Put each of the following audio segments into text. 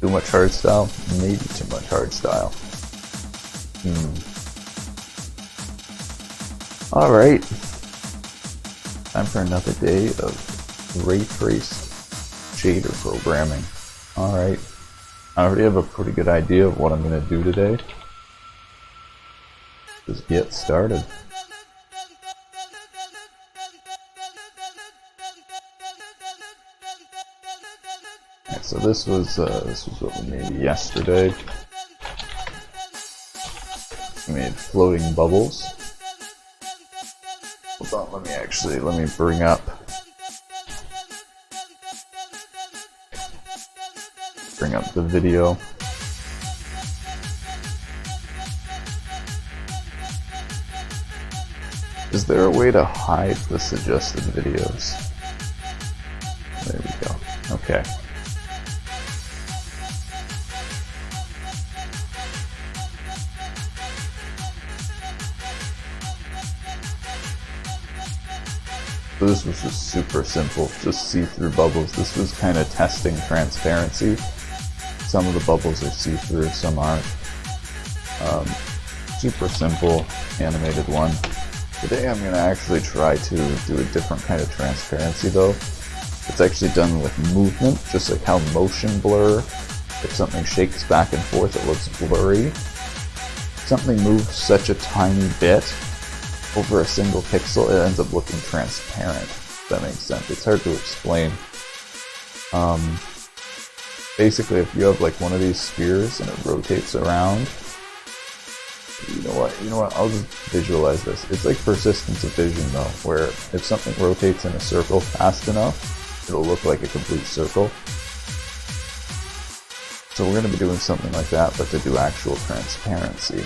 Too much hardstyle? Maybe too much hardstyle. Alright. Time for another day of ray-traced shader programming. Alright. I already have a pretty good idea of what I'm going to do today. Just get started. Alright, so this was what we made yesterday. We made floating bubbles. Hold on, let me bring up the video. Is there a way to hide the suggested videos? There we go. Okay. So this was just super simple, just see-through bubbles. This was kind of testing transparency. Some of the bubbles are see-through, some aren't. Super simple animated one. Today I'm going to actually try to do a different kind of transparency though. It's actually done with movement, just like how motion blur, if something shakes back and forth it looks blurry. If something moves such a tiny bit over a single pixel, it ends up looking transparent, if that makes sense. It's hard to explain. Basically, if you have like one of these spheres and it rotates around, you know what, I'll just visualize this. It's like persistence of vision though, where if something rotates in a circle fast enough, it'll look like a complete circle. So we're going to be doing something like that, but to do actual transparency.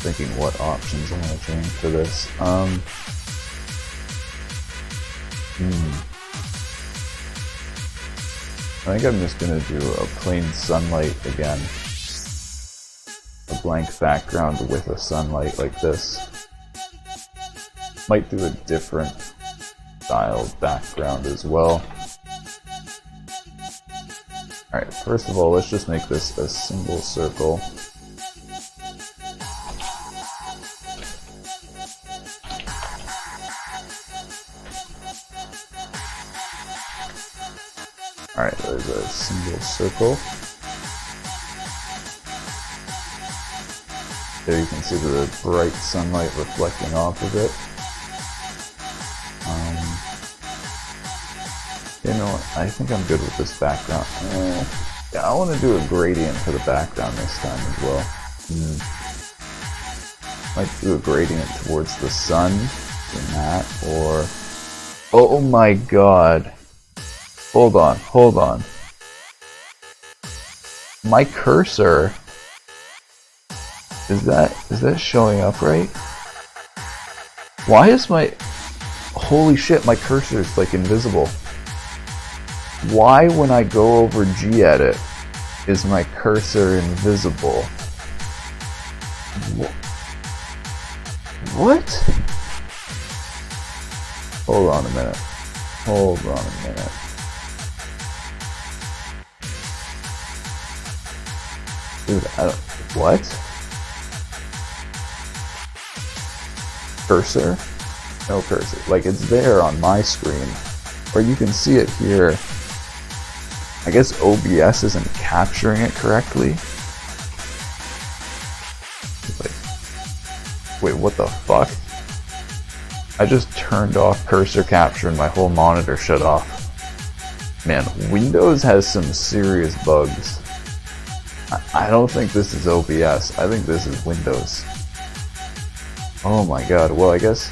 Thinking what options I'm going to change for this. I think I'm just going to do a plain sunlight again. A blank background with a sunlight like this. Might do a different styled background as well. Alright, first of all, let's just make this a single circle. Alright, there's a single circle. There you can see the bright sunlight reflecting off of it. You know what, I think I'm good with this background. Yeah, I want to do a gradient for the background this time as well. Might do a gradient towards the sun, in that, or... Oh my god! Hold on. My cursor, is that showing up right? Why is my, holy shit, my cursor is like invisible. Why when I go over Gedit is my cursor invisible? What? Hold on a minute. Dude, what? Cursor? No cursor. Like, it's there on my screen. Or you can see it here. I guess OBS isn't capturing it correctly. Like, wait, what the fuck? I just turned off cursor capture and my whole monitor shut off. Man, Windows has some serious bugs. I don't think this is OBS. I think this is Windows. Oh my god, well I guess...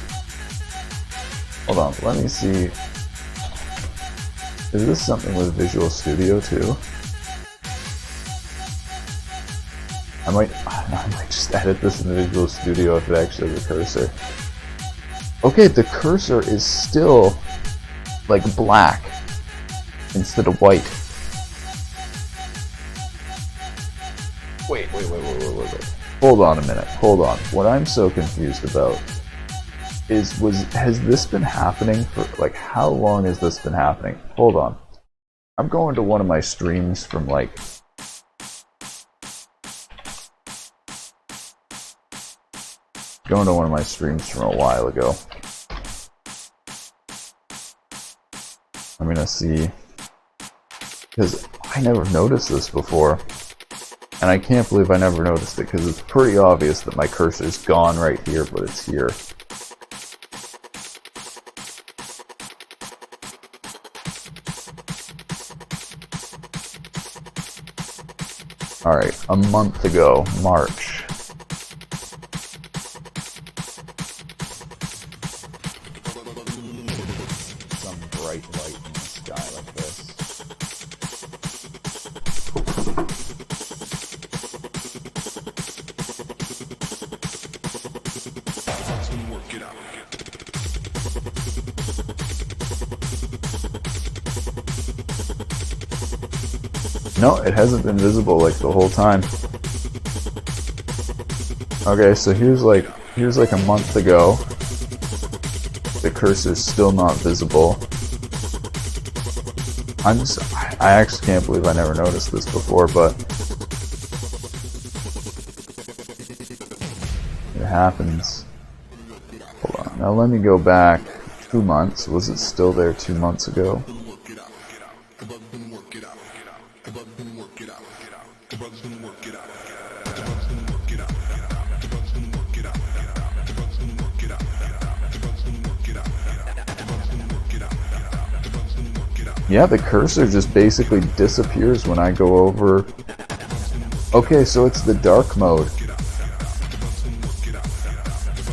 Hold on, let me see... Is this something with Visual Studio too? I might just edit this in Visual Studio if it actually has a cursor. Okay, the cursor is still like black instead of white. Wait. Hold on a minute. Hold on. What I'm so confused about is has this been happening for like how long has this been happening? Hold on. I'm going to one of my streams from like a while ago. I'm gonna see, because I never noticed this before, and I can't believe I never noticed it, because it's pretty obvious that my cursor's gone right here, but it's here. Alright, a month ago, March. Some bright light in the sky like this. No, it hasn't been visible like the whole time. Okay, so here's like a month ago. The cursor's still not visible. I actually can't believe I never noticed this before, but it happens. Hold on, now let me go back 2 months. Was it still there 2 months ago? Yeah, the cursor just basically disappears when I go over... Okay, so it's the dark mode.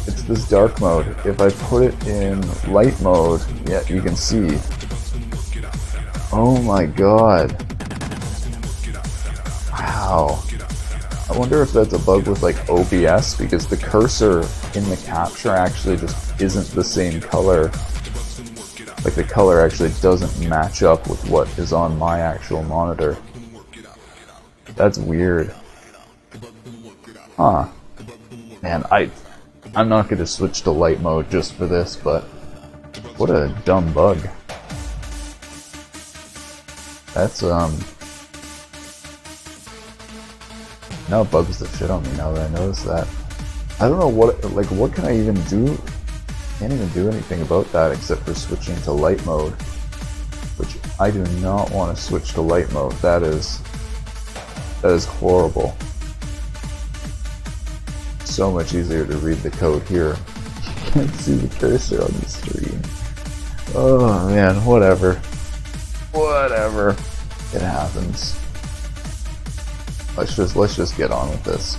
It's this dark mode. If I put it in light mode, yeah, you can see. Oh my god. Wow. I wonder if that's a bug with like OBS, because the cursor in the capture actually just isn't the same color. Like the color actually doesn't match up with what is on my actual monitor. That's weird. Huh. Man, I'm not gonna switch to light mode just for this, but what a dumb bug. That's now it bugs the shit on me now that I notice that. I don't know what can I even do? Can't even do anything about that except for switching to light mode, which I do not want to switch to light mode. That is horrible. So much easier to read the code here. You can't see the cursor on the screen. Oh man, whatever. Whatever. It happens. Let's just get on with this.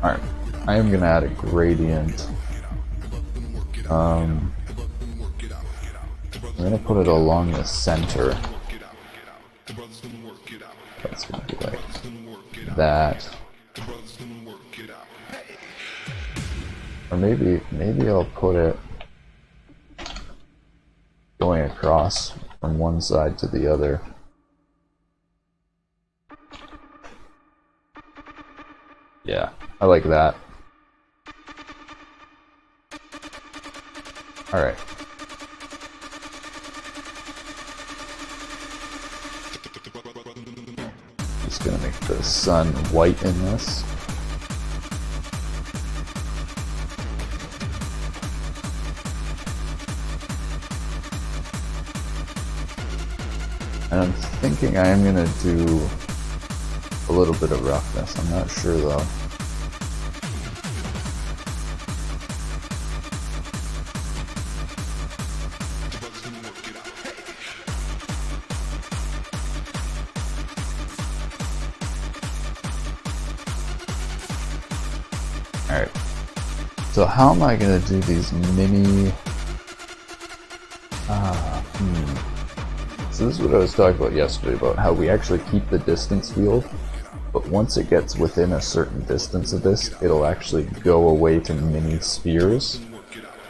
Alright, I am going to add a gradient. I'm going to put it along the center. That's going to be like that. Or maybe I'll put it going across from one side to the other. Yeah, I like that. Alright. Just gonna make the sun white in this. And I'm thinking I am gonna do a little bit of roughness. I'm not sure though. Alright. So how am I gonna do these mini... So this is what I was talking about yesterday, about how we actually keep the distance field, but once it gets within a certain distance of this, it'll actually go away to mini spheres,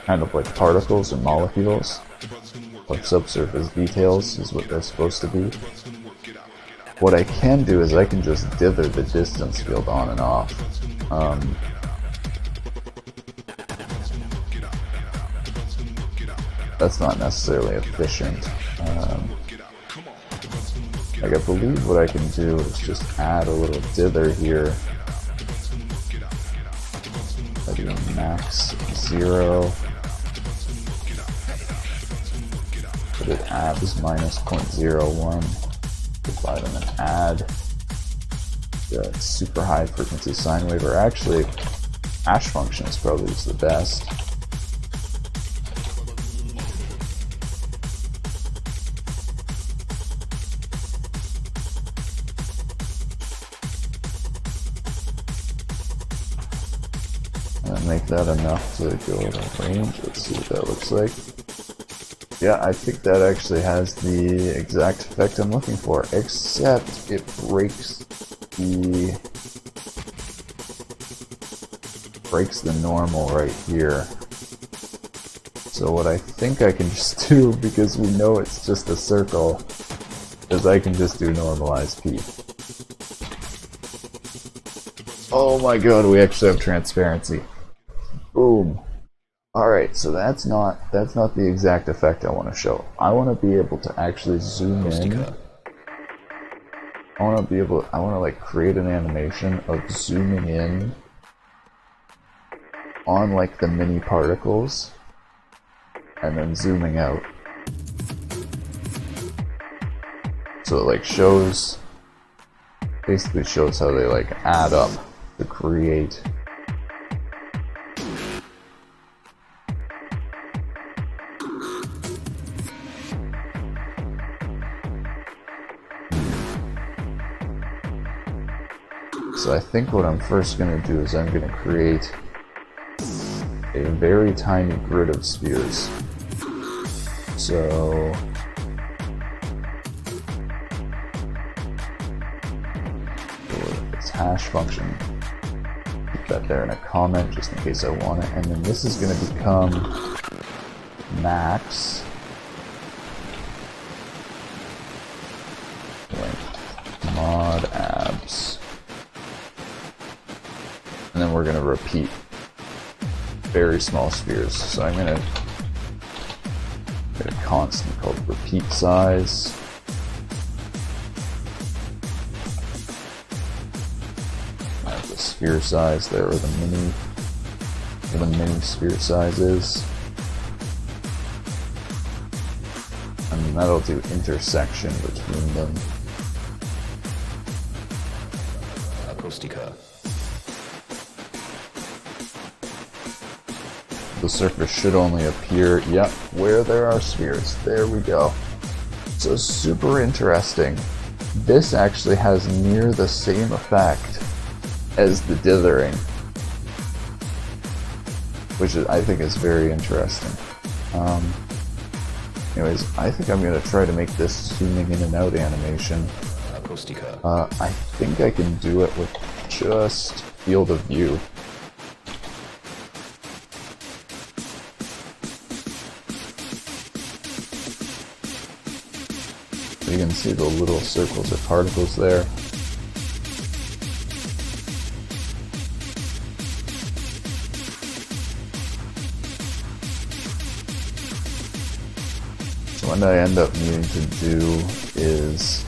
kind of like particles or molecules. Like subsurface details is what they're supposed to be. What I can do is I can just dither the distance field on and off. That's not necessarily efficient. Like I believe what I can do is just add a little dither here. I do max 0. Put it abs minus 0.01. Divide them and add the super high frequency sine wave, or actually hash function is probably just the best. And make that enough to go out of range. Let's see what that looks like. Yeah, I think that actually has the exact effect I'm looking for, except it breaks the normal right here. So what I think I can just do, because we know it's just a circle, is I can just do normalized P. Oh my god, we actually have transparency. Boom. Alright, so that's not the exact effect I want to show. I want to be able to actually zoom in. I want to like create an animation of zooming in on like the mini particles and then zooming out. So it like basically shows how they like add up to create So I think what I'm first going to do is I'm going to create a very tiny grid of spheres. So it's hash function. Keep that there in a comment just in case I want it. And then this is going to become max length mod abs. And then we're going to repeat very small spheres. So I'm going to get a constant called repeat size. I have the sphere size there, or the mini sphere size is. And that'll do intersection between them. Acoustica. The surface should only appear, yep, where there are spheres. There we go. So super interesting. This actually has near the same effect as the dithering, which I think is very interesting. Anyways, I think I'm going to try to make this zooming in and out animation. I think I can do it with just field of view. You can see the little circles of particles there. So what I end up needing to do is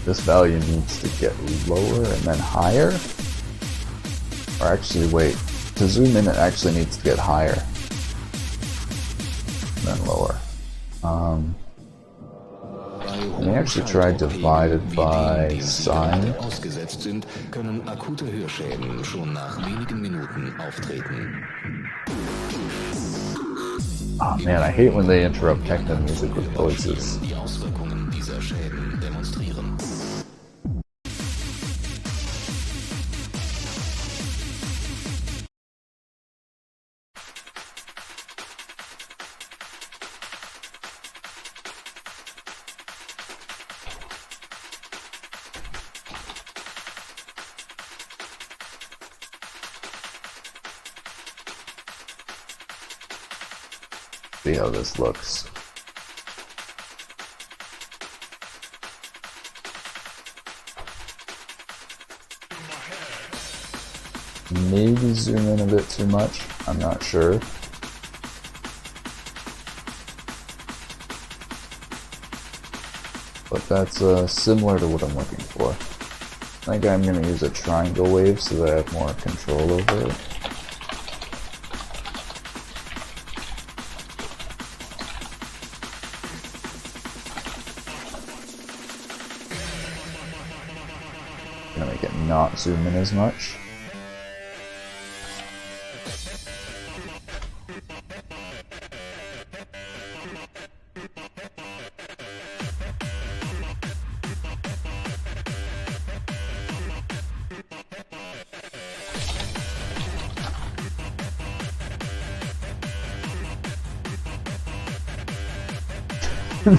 this value needs to get lower and then higher. Or actually, wait, to zoom in it actually needs to get higher and then lower. And we actually tried divided by sine. Oh man, I hate when they interrupt techno music with voices. See how this looks. Maybe zoom in a bit too much, I'm not sure. But that's similar to what I'm looking for. I think I'm going to use a triangle wave so that I have more control over it. I'm going to make it not zoom in as much.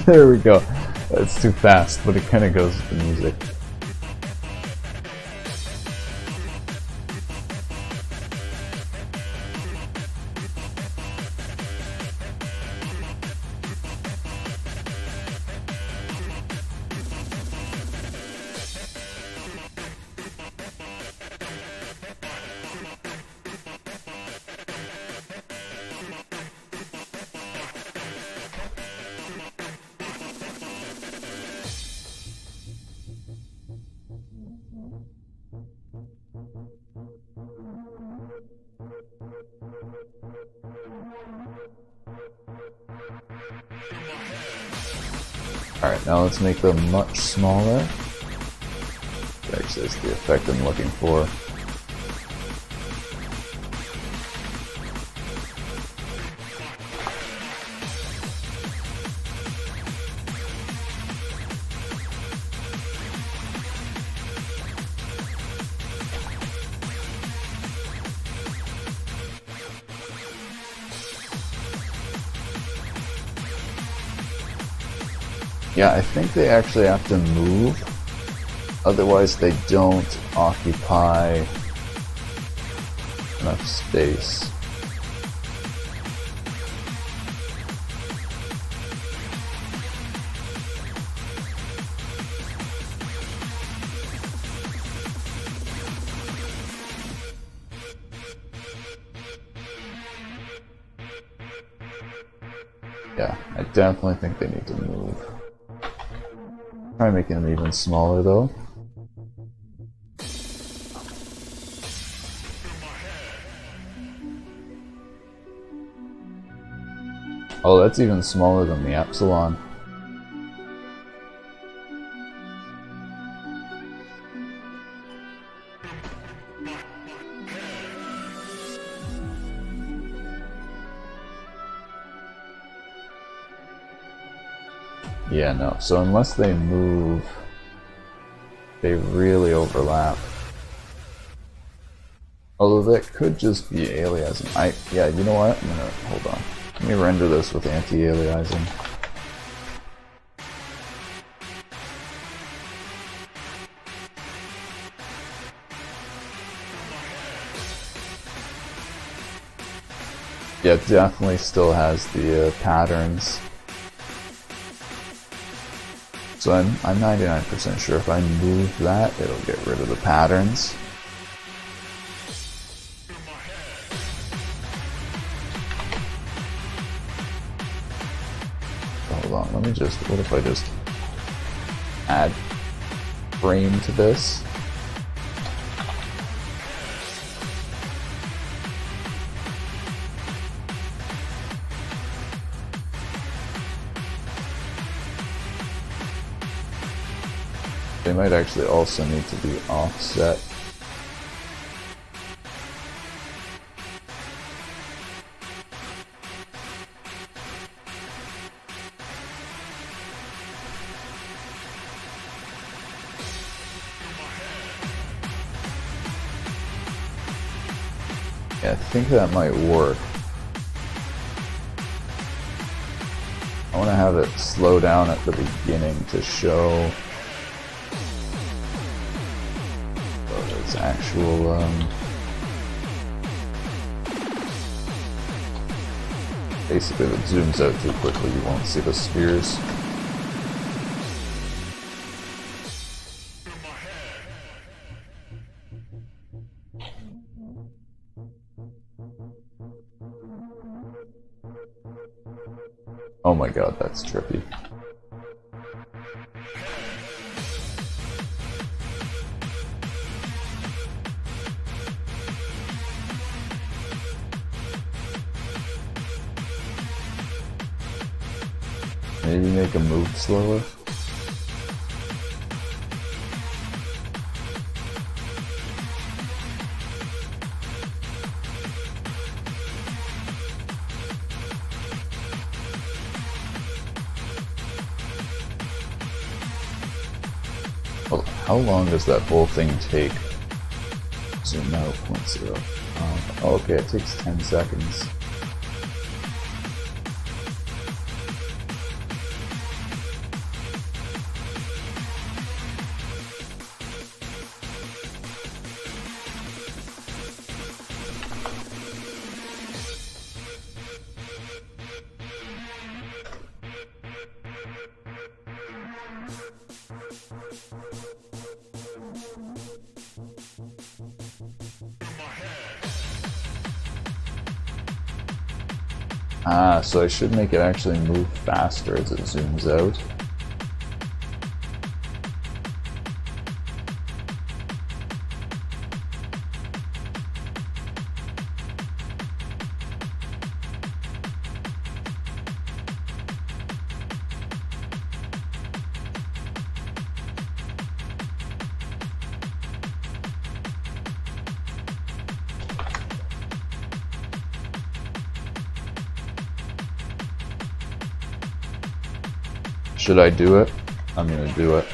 There we go. That's too fast, but it kind of goes with the music. Alright, now let's make them much smaller. Actually, that's the effect I'm looking for. Yeah, I think they actually have to move, otherwise they don't occupy enough space. Yeah, I definitely think they need to move. Try making them even smaller though. Oh, that's even smaller than the epsilon. Yeah, no. So unless they move, they really overlap. Although that could just be aliasing. Yeah, you know what? I'm gonna hold on. Let me render this with anti-aliasing. Yeah, it definitely still has the patterns. So I'm 99% sure if I move that, it'll get rid of the patterns. Hold on, let me just, what if I just add frame to this? They might actually also need to be offset. Yeah, I think that might work. I want to have it slow down at the beginning to show its actual Basically, if it zooms out too quickly, you won't see the spheres. Oh my god, that's trippy. Maybe make him move slower. Well, how long does that whole thing take? Zoom out, 0.0. Oh, okay, it takes 10 seconds. Ah, so I should make it actually move faster as it zooms out. Should I do it? I'm gonna do it.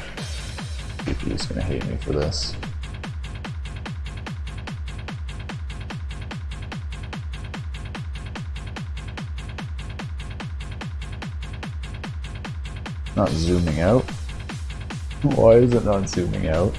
GPU's gonna hate me for this. Not zooming out. Why is it not zooming out?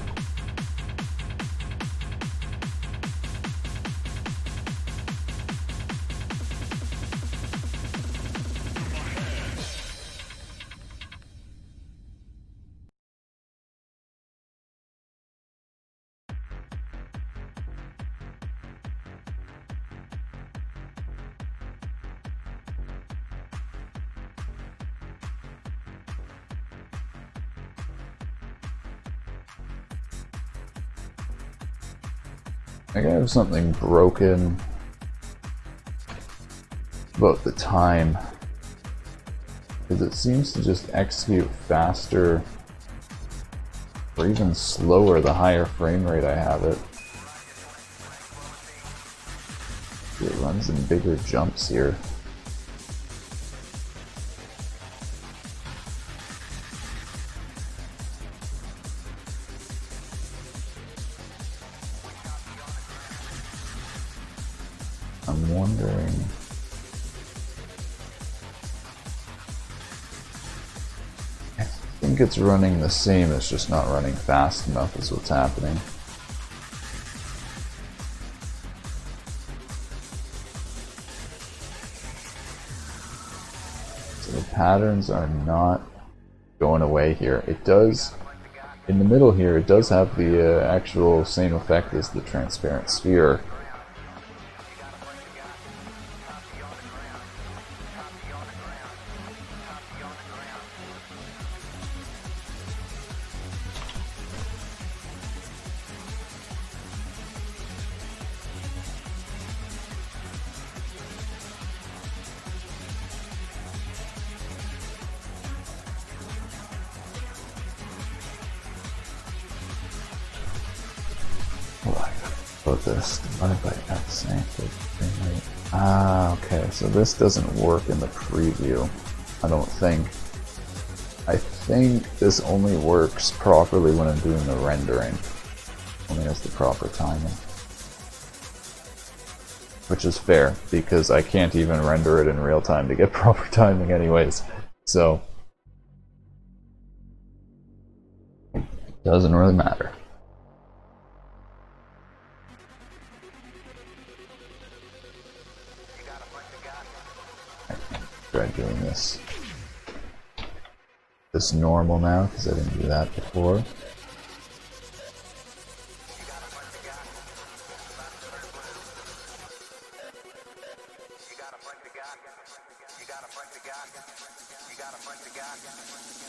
I think I have something broken about the time, because it seems to just execute faster or even slower the higher frame rate I have it. It runs in bigger jumps here. I'm wondering. I think it's running the same, it's just not running fast enough is what's happening. So the patterns are not going away here. It does, in the middle here, it does have the actual same effect as the transparent sphere. About this divided by x sample. Ah, okay, so this doesn't work in the preview, I don't think. I think this only works properly when I'm doing the rendering. Only has the proper timing. Which is fair, because I can't even render it in real time to get proper timing anyways. So, it doesn't really matter. try doing this normal now, because I didn't do that before.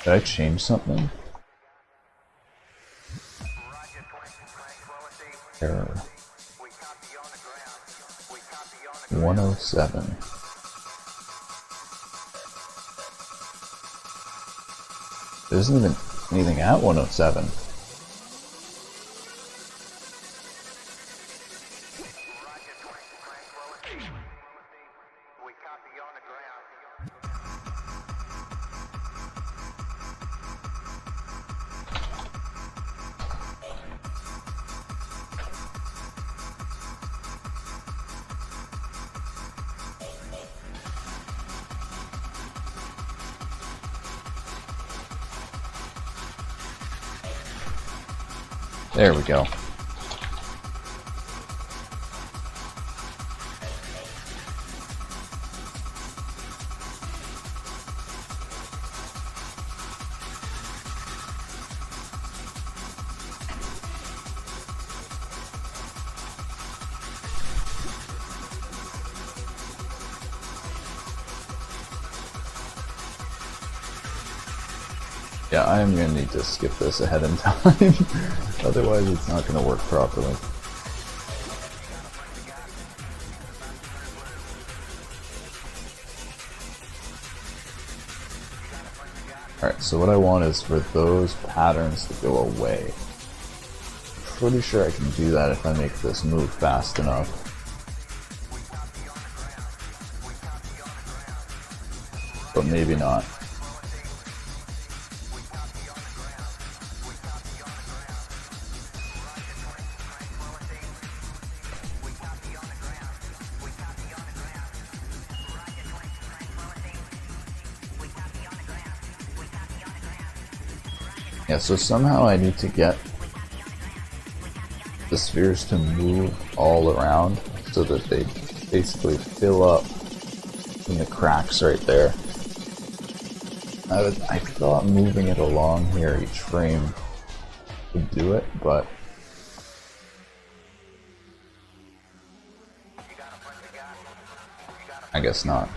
Did I change something? Error. 107. There isn't even anything at 107. There we go. Yeah, I am going to need to skip this ahead in time, otherwise it's not going to work properly. Alright, so what I want is for those patterns to go away. I'm pretty sure I can do that if I make this move fast enough. But maybe not. Yeah, so somehow I need to get the spheres to move all around so that they basically fill up in the cracks right there. I thought moving it along here each frame would do it, but I guess not.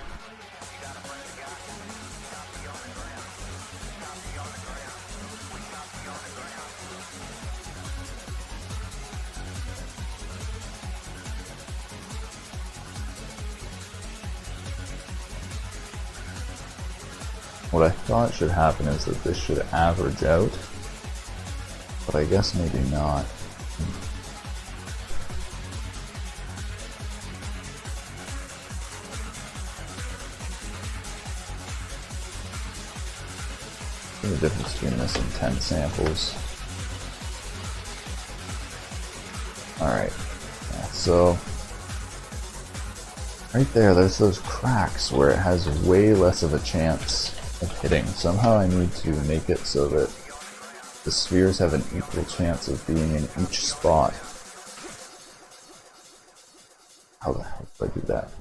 What I thought should happen is that this should average out, but I guess maybe not. What's the difference between this and 10 samples? Alright, yeah, so right there's those cracks where it has way less of a chance of hitting. Somehow I need to make it so that the spheres have an equal chance of being in each spot. How the hell do I do that?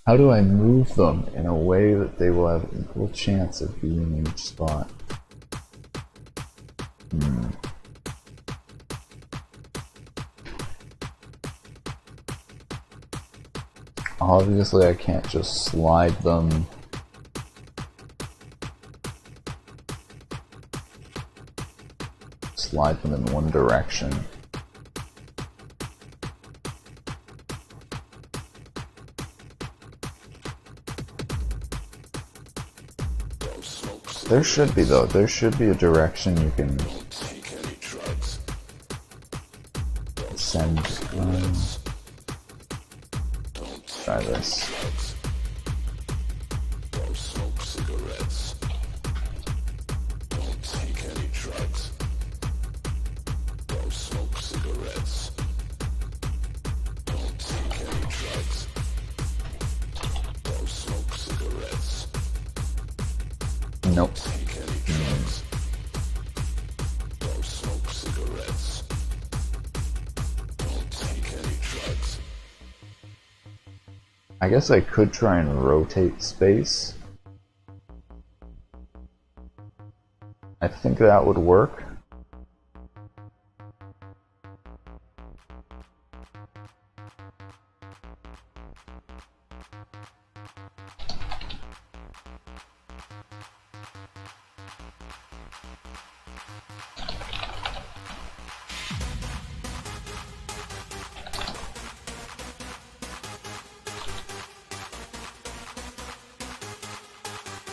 How do I move them in a way that they will have an equal chance of being in each spot? Obviously I can't just slide them in one direction. There should be though, there should be a direction you can send. Try this. Nope. I guess I could try and rotate space. I think that would work.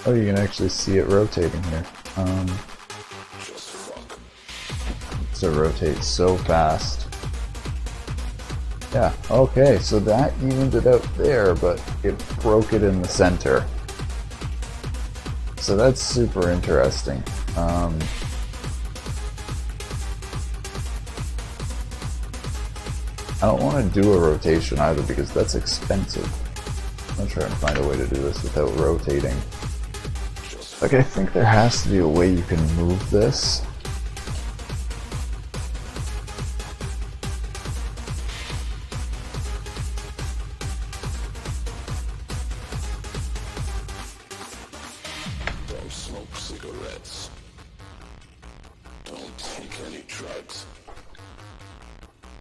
Oh, you can actually see it rotating here. So it rotates so fast. Yeah, okay, so that evened it out there, but it broke it in the center. So that's super interesting. I don't want to do a rotation either because that's expensive. I'm trying to find a way to do this without rotating. Like, I think there has to be a way you can move this. Don't smoke cigarettes. Don't take any drugs.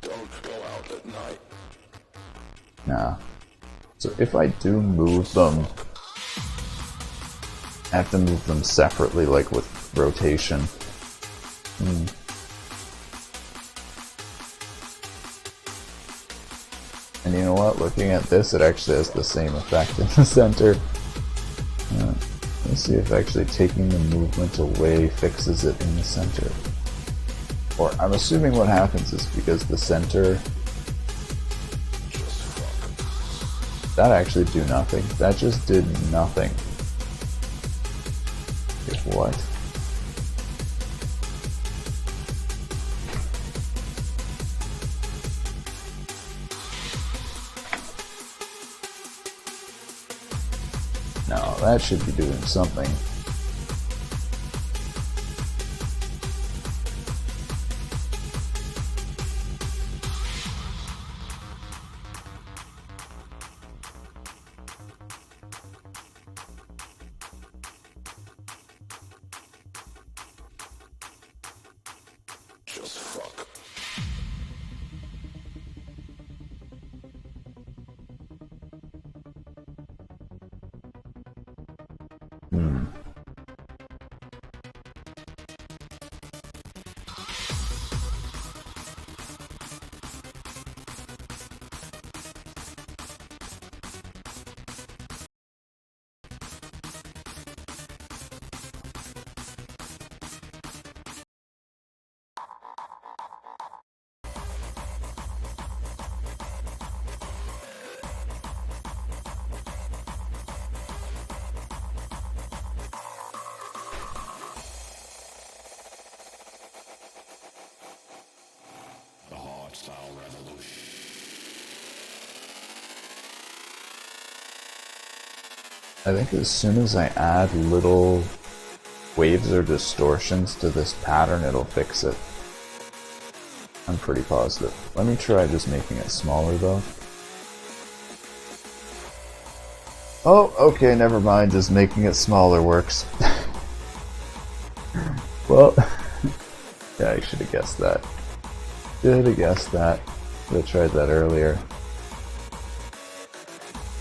Don't go out at night. Nah. So if I do move them, I have to move them separately, like with rotation. And you know what? Looking at this, it actually has the same effect in the center. Let's see if actually taking the movement away fixes it in the center. Or I'm assuming what happens is because the center... That actually do nothing. That just did nothing. What? No, that should be doing something. Just fuck. Revolution. I think as soon as I add little waves or distortions to this pattern, it'll fix it. I'm pretty positive. Let me try just making it smaller though. Oh, okay, never mind. Just making it smaller works. Well, yeah, I should have guessed that. Should have guessed that. Should have tried that earlier.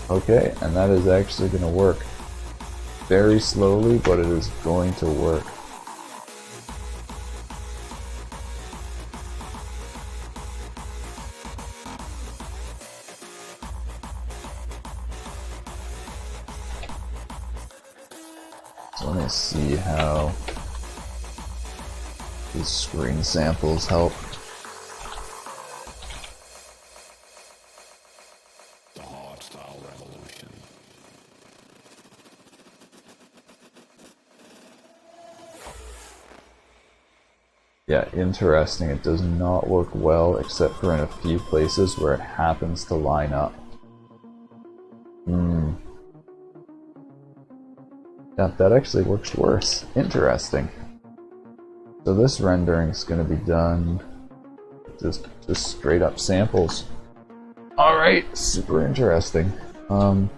Okay, and that is actually going to work. Very slowly, but it is going to work. So let me see how these screen samples help. The hardstyle revolution. Yeah, interesting. It does not work well except for in a few places where it happens to line up. Yeah, that actually works worse. Interesting. So this rendering is going to be done just straight up samples. Alright, super interesting. I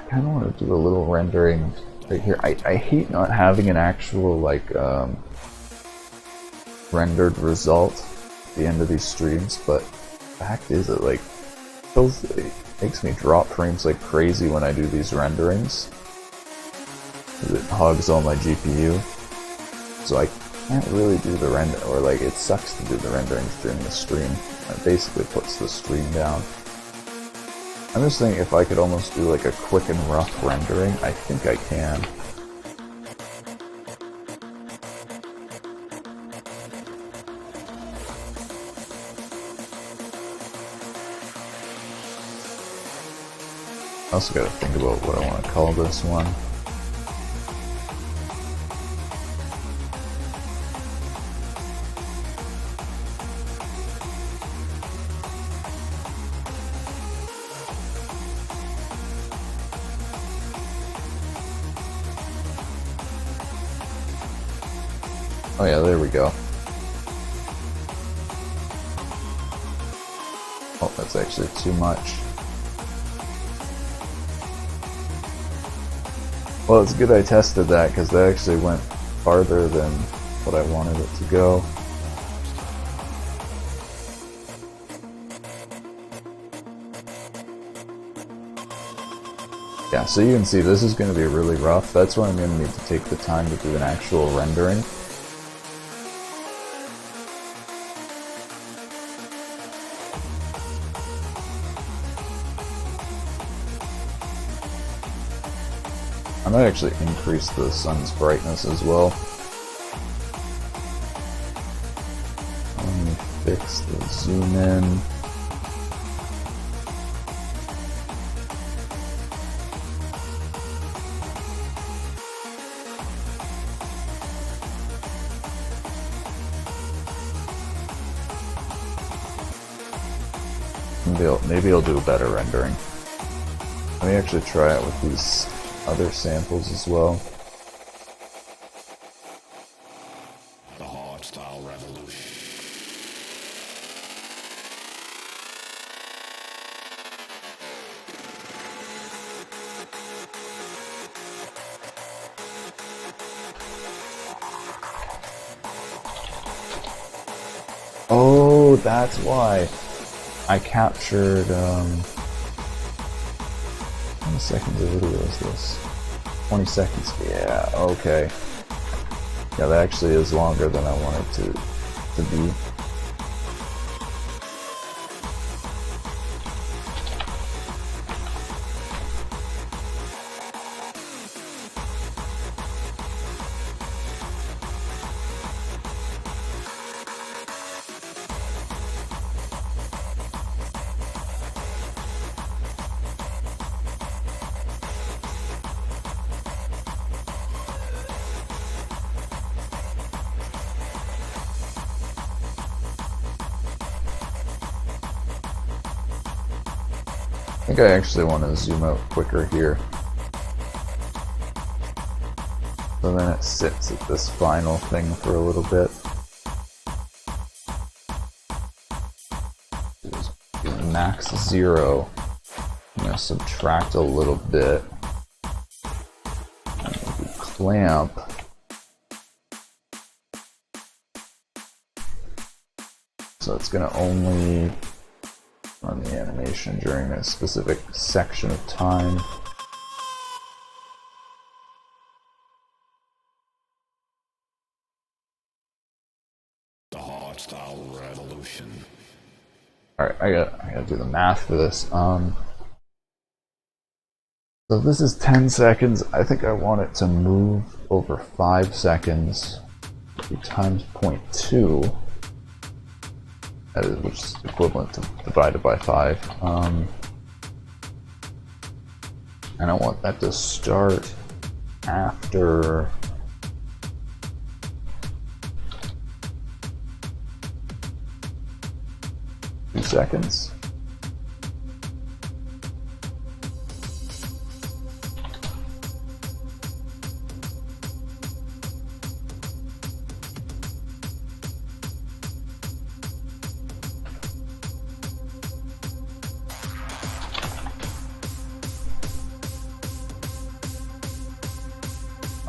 kind of want to do a little rendering right here. I hate not having an actual like rendered result at the end of these streams, but the fact is it like it makes me drop frames like crazy when I do these renderings. It hogs all my GPU, so I can't really do the render, or like it sucks to do the renderings during the stream. It basically puts the stream down. I'm just thinking if I could almost do like a quick and rough rendering. I think I can. I also gotta think about what I want to call this one. Oh yeah, there we go. Oh, that's actually too much. Well, it's good I tested that, because that actually went farther than what I wanted it to go. Yeah, so you can see this is going to be really rough. That's why I'm going to need to take the time to do an actual rendering. I might actually increase the sun's brightness as well. Let me fix the zoom in. Maybe I'll do a better rendering. Let me actually try it with these other samples as well. The hardstyle revolution. Oh, that's why I captured, how many seconds of video is this? 20 seconds. Yeah, okay. Yeah, that actually is longer than I wanted to be. I think I actually want to zoom out quicker here. So then it sits at this final thing for a little bit. Max 0. I'm going to subtract a little bit. And maybe clamp. So it's going to only run the animation during a specific section of time. The hardstyle revolution. Alright, I gotta do the math for this. So if this is 10 seconds, I think I want it to move over 5 seconds times 0.2. Which is equivalent to divided by 5. And I want that to start after 2 seconds.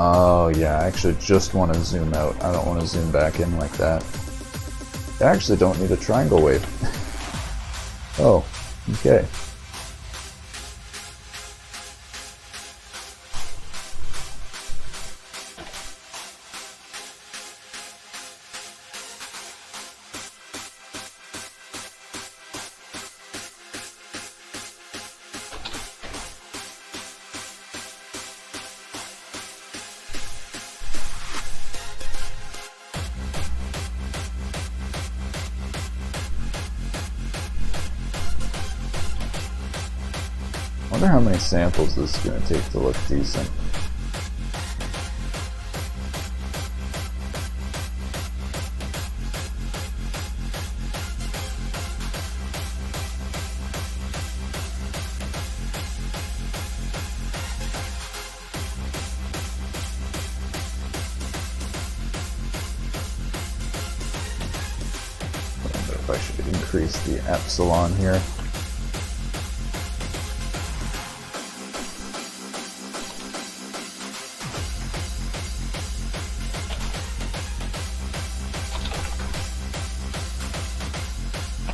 Oh yeah, I actually just want to zoom out. I don't want to zoom back in like that. I actually don't need a triangle wave. Oh, okay. I wonder how many samples this is going to take to look decent. I wonder if I should increase the epsilon here.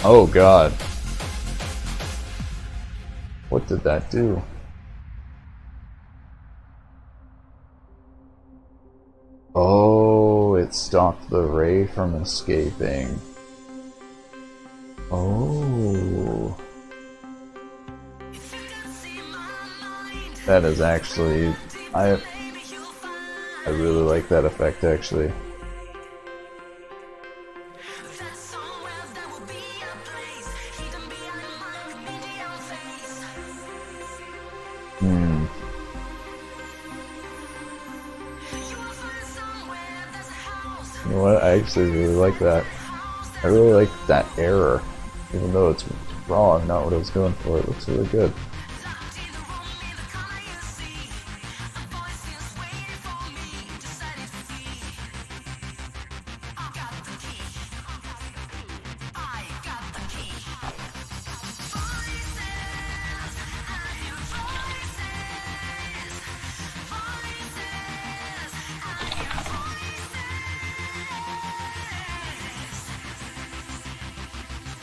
Oh god. What did that do? Oh, it stopped the ray from escaping. Oh. That is actually... I really like that effect, actually. You know what? I actually really like that. I really like that error. Even though it's wrong, not what I was going for. It looks really good.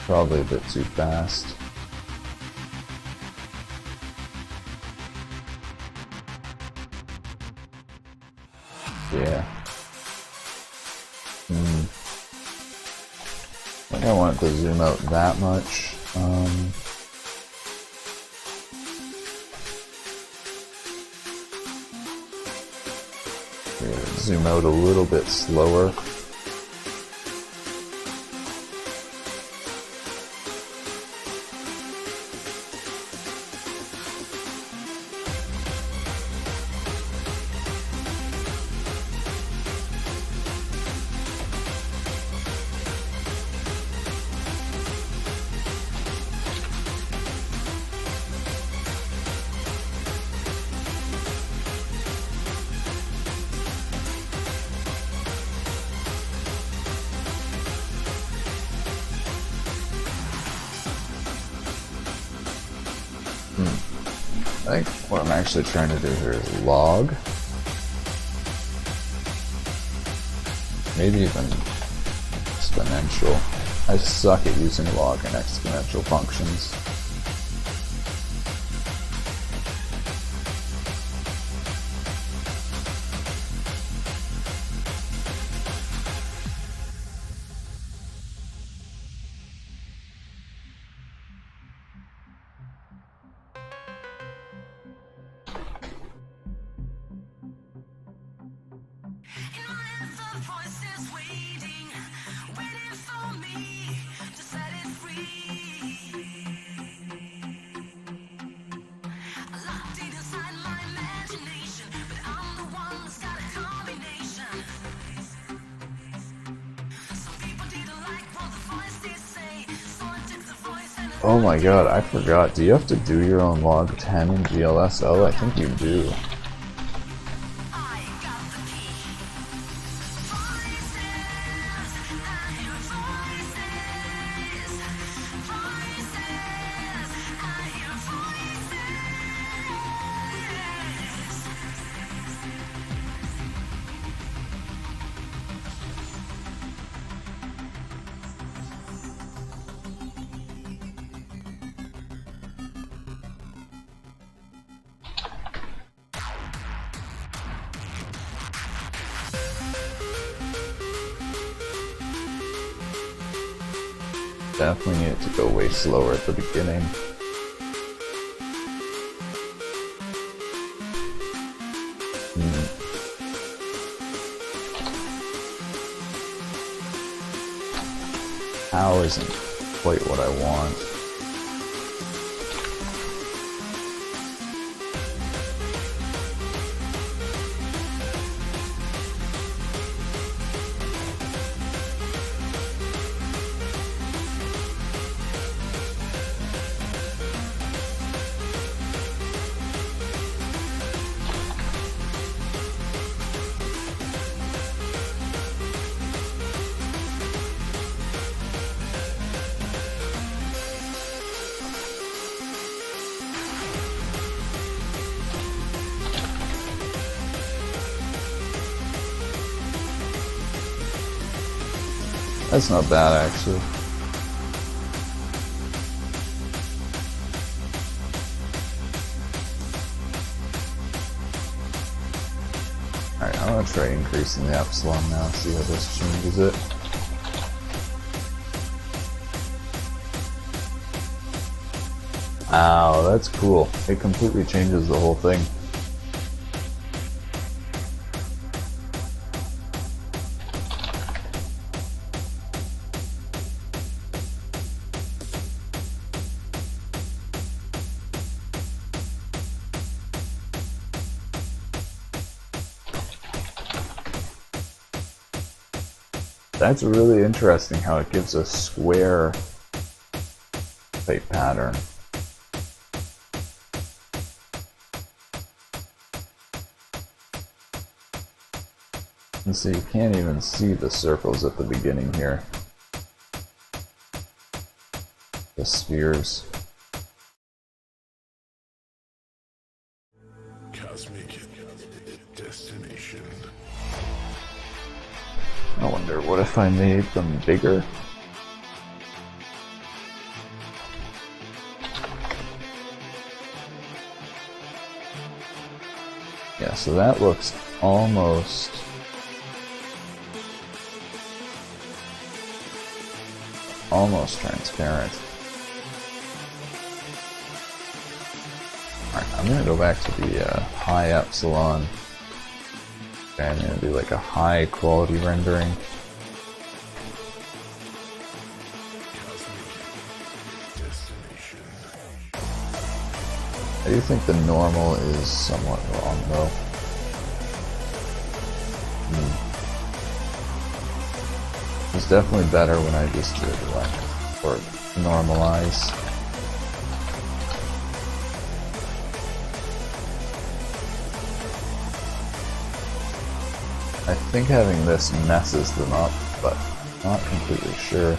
Probably a bit too fast. Yeah. I think I want it to zoom out that much. Yeah, zoom out a little bit slower. I think what I'm actually trying to do here is log. Maybe even exponential. I suck at using log and exponential functions. Oh my god, I forgot. Do you have to do your own log 10 in GLSL? I think you do. Definitely need it to go way slower at the beginning. How isn't quite what I want. That's not bad, actually. Alright, I'm gonna try increasing the epsilon now, see how this changes it. Wow, that's cool. It completely changes the whole thing. That's really interesting how it gives a square type pattern. And so you can't even see the circles at the beginning here. The spheres. Cosmic destination. I wonder, what if I made them bigger? Yeah, so that looks almost transparent. Alright, I'm gonna go back to the high epsilon. Okay, I'm gonna do like a high quality rendering. I do think the normal is somewhat wrong though. It's definitely better when I just did like, or normalize. I think having this messes them up, but not completely sure.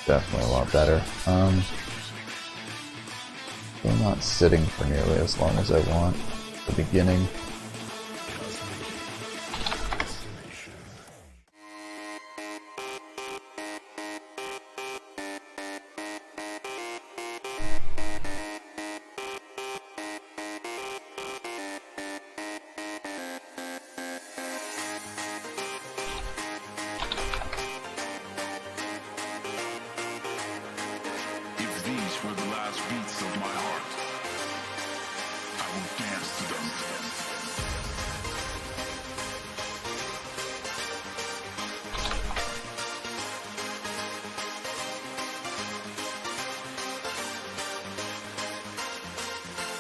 Definitely a lot better. Still not sitting for nearly as long as I want at the beginning. These were the last beats of my heart. I will dance to them.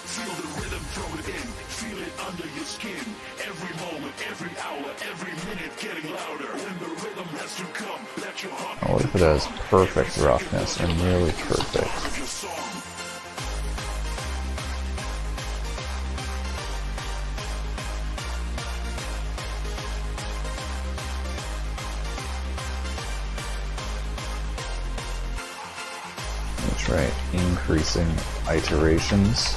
Feel the rhythm from within. Feel it under your skin. Every moment, every hour, every minute getting louder. When the rhythm has to come, let your heart. What if it has perfect roughness and nearly perfect? Try increasing iterations.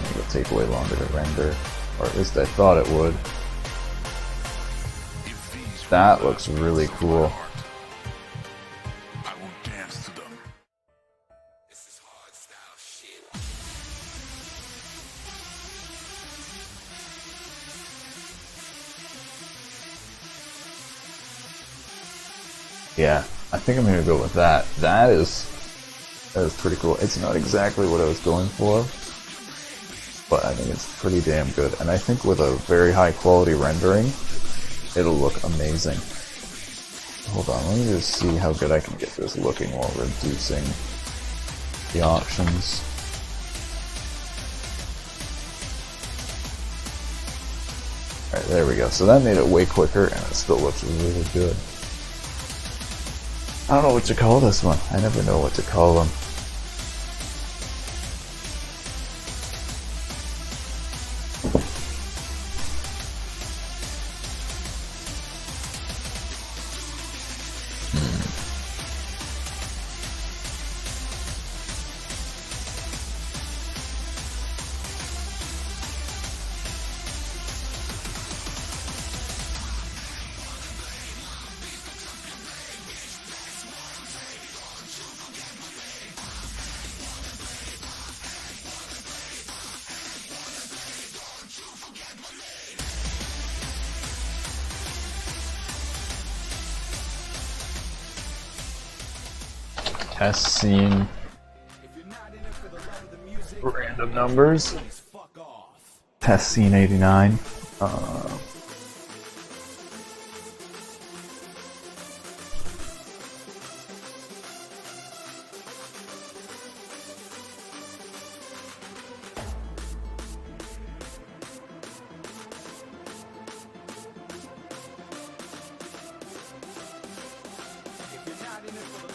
It'll take way longer to render, or at least I thought it would. That looks really cool. Yeah, I think I'm gonna go with that. That is pretty cool. It's not exactly what I was going for, but I think it's pretty damn good. And I think with a very high quality rendering, it'll look amazing. Hold on, let me just see how good I can get this looking while reducing the options. Alright, there we go. So that made it way quicker, and it still looks really good. I don't know what to call this one. I never know what to call them. Test scene. Random numbers. Test scene 89.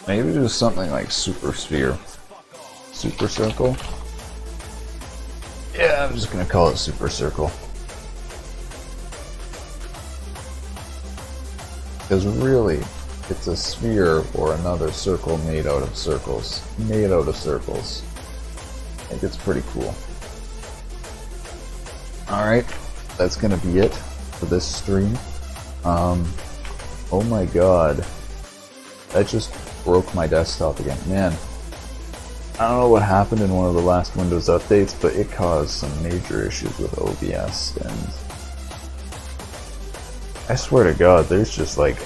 Maybe do something like super sphere. Super circle? Yeah, I'm just gonna call it super circle. Because really, it's a sphere or another circle made out of circles. Made out of circles. I think it's pretty cool. Alright, that's gonna be it for this stream. Oh my god. That just broke my desktop again. Man, I don't know what happened in one of the last Windows updates, but it caused some major issues with OBS, and I swear to god, there's just like...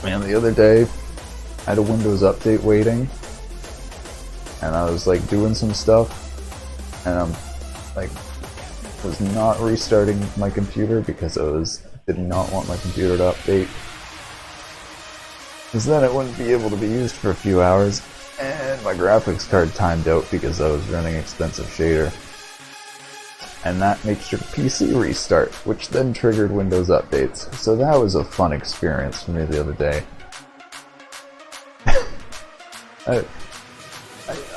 Man, the other day, I had a Windows update waiting, and I was like doing some stuff, and I'm like, was not restarting my computer because did not want my computer to update. Because then it wouldn't be able to be used for a few hours, and my graphics card timed out because I was running expensive shader. And that makes your PC restart, which then triggered Windows updates. So that was a fun experience for me the other day.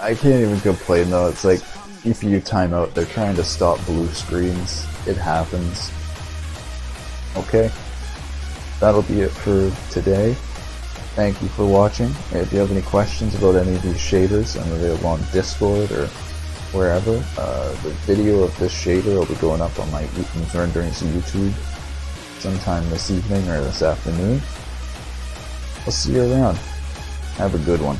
I can't even complain though, it's like, CPU timeout, they're trying to stop blue screens. It happens. Okay, that'll be it for today. Thank you for watching. If you have any questions about any of these shaders, I'm available on Discord or wherever. The video of this shader will be going up on my Eaton's Renderings YouTube sometime this evening or this afternoon. I'll see you around. Have a good one.